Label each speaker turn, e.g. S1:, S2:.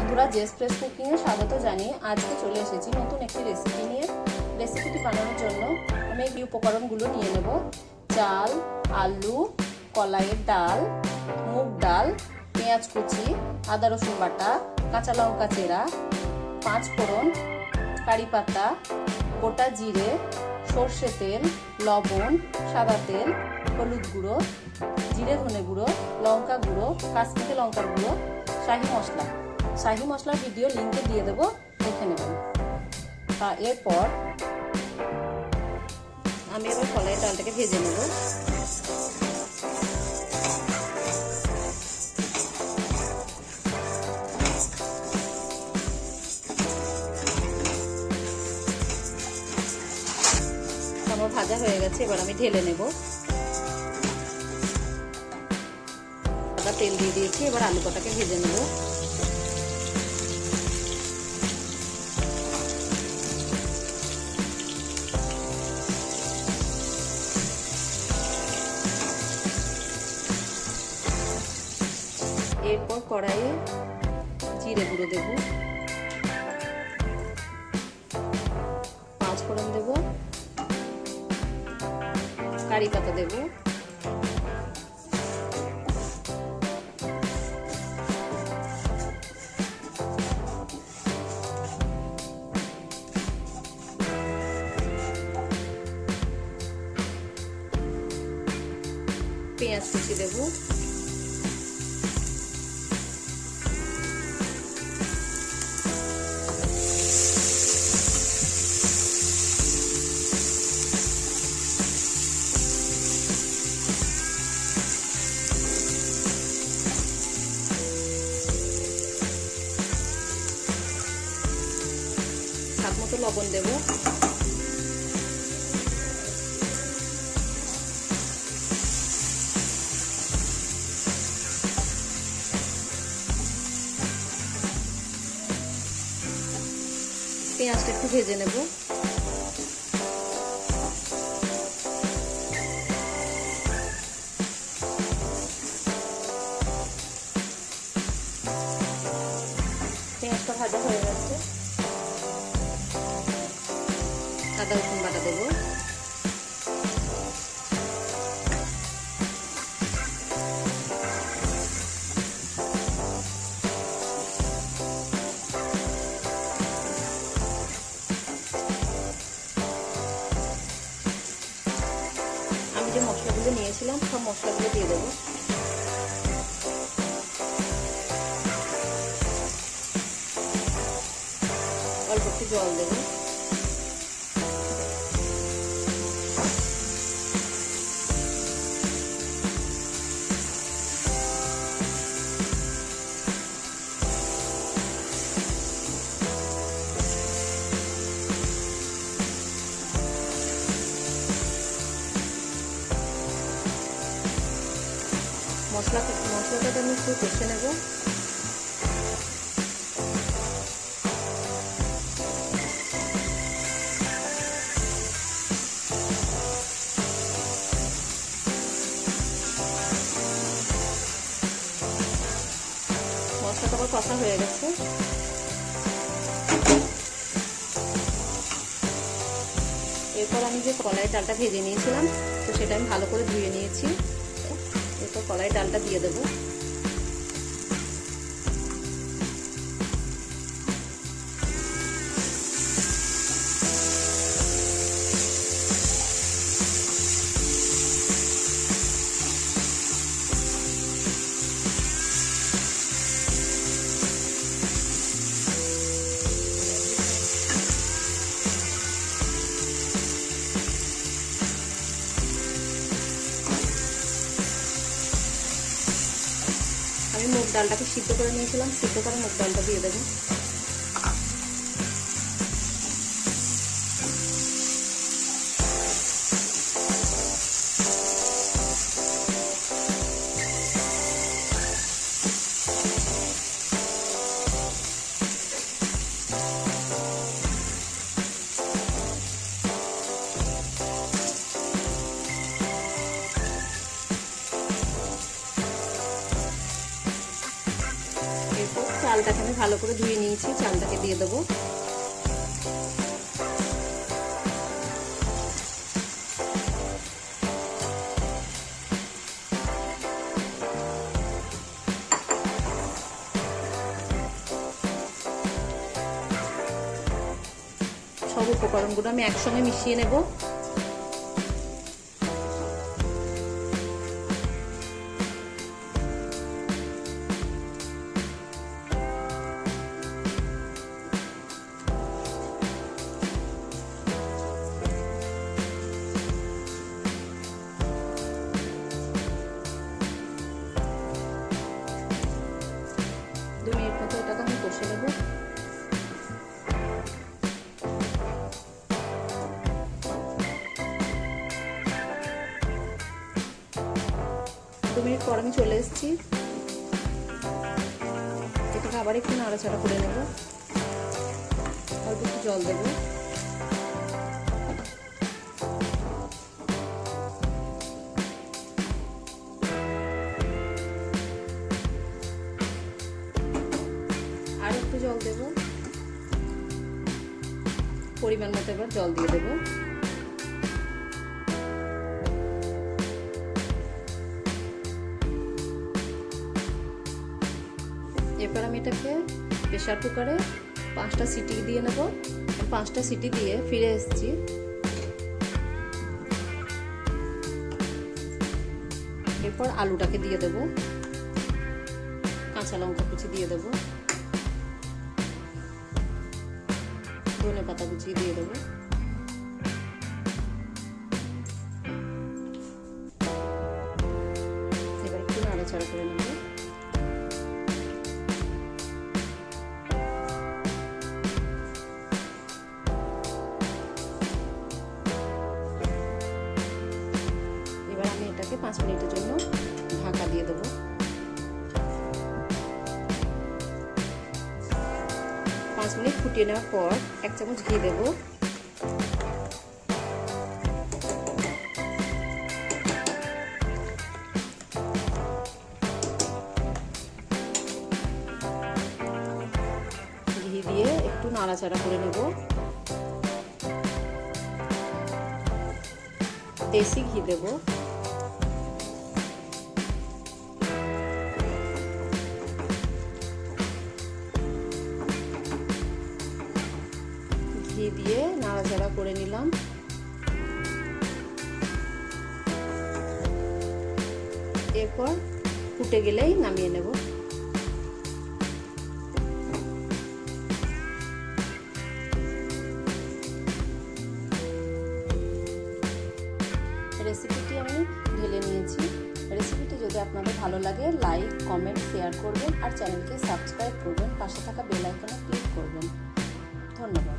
S1: বন্ধুরা, JS fresh কুকিংয়ে স্বাগত জানিয়ে আজকে চলে এসেছি নতুন একটি রেসিপি নিয়ে। রেসিপিটি বানানোর জন্য আমি এই উপকরণগুলো নিয়ে নেব: চাল, আলু, কলাইয়ের ডাল, মুগ ডাল, পেঁয়াজ কুচি, আদা রসুন বাটা, কাঁচা লঙ্কা চেরা, 5 ফোড়ন, কারি পাতা, গোটা জিরে, সর্ষে তেল, লবণ, সাদা তেল, হলুদ গুঁড়ো, জিরে ধনে গুঁড়ো, লঙ্কা গুঁড়ো, কাশ্মীরি লঙ্কার গুঁড়ো, শাহি মশলার ভিডিও লিঙ্কে দিয়ে দেবো, দেখে নেবেন। এরপর আমি এবার কলাইয়ের ডালটাকে ভেজে নেব। আমার ভাজা হয়ে গেছে, এবার আমি ঢেলে নেব। তেল দিয়ে দিয়েছি, এবার আলু কটাকে ভেজে নেব। এরপর কড়াইয়ে জিরে গুঁড়ো দেব, 5 ফোড়ন দেব, কারি পাতা দেব, পেঁয়াজ কুচি দেব, স্বাদ মতো লবণ দেব, পেঁয়াজটা একটু ভেজে নেব। পেঁয়াজটা ভাজা হয়ে গেছে, আদা রসুন বাটা দেব, আমি যে মশলাগুলো নিয়েছিলাম সব মশলাগুলো দিয়ে দেবো। অল্প একটু জল দেবো। মশলাটাকে আমি একটু কষে নেব। মশলাটা আবার কষা হয়ে গেছে, এরপর আমি যে কলাইয়ের ডালটা ভেজে নিয়েছিলাম তো সেটা আমি ভালো করে ধুয়ে নিয়েছি। এরপর কলাইয়ের ডালটা দিয়ে দেবো। আমি মুগ ডালটাকে সিদ্ধ করে নিয়েছিলাম, সিদ্ধ করে মুগ ডালটা দিয়ে দেবো। চালটাকে আমি ভালো করে ধুয়ে নিয়েছি, চালটাকে দিয়ে দেবো। সব উপকরণগুলো আমি একসঙ্গে মিশিয়ে নেব। দু মিনিট মতো এটাকে আমি কষে নেব। দু মিনিট পর আমি চলে এসেছি, এটাকে আবার একটু নাড়াচাড়া করে নেব। অল্প একটু জল দেবো। আর একটু জল দেব, পরিমাণ মতো এবার জল দিয়ে দেবো। এরপর আমি এটাকে প্রেসার কুকারে 5টা সিটি দিয়ে নেব। 5টা সিটি দিয়ে ফিরে এসেছি। এরপর আলুটাকে দিয়ে দেব, কাঁচা লঙ্কা কুচি দিয়ে দেব, ধনেপাতা কুচি দিয়ে দেব। এবার একটু নাড়াচাড়া করে নেব। এবার আমি এটাকে 5 মিনিটের জন্য ঢাকা দিয়ে দেবো। 5 মিনিট ফুটিয়ে নেওয়ার পর 1 চামচ ঘি দেব। ঘি দিয়ে একটু নাড়াচাড়া করে নেব। দেশি ঘি দেব। ঘি দিয়ে নাড়াচাড়া করে নিলাম। এরপর ফুটে গেলেই নামিয়ে নেব। রেসিপিটি আমি ঢেলে নিয়েছি। রেসিপিটি যদি আপনাদের ভালো লাগে লাইক, কমেন্ট, শেয়ার করবেন আর চ্যানেলকে সাবস্ক্রাইব করবেন। পাশে থাকা বেল আইকনে ক্লিক করবেন। ধন্যবাদ।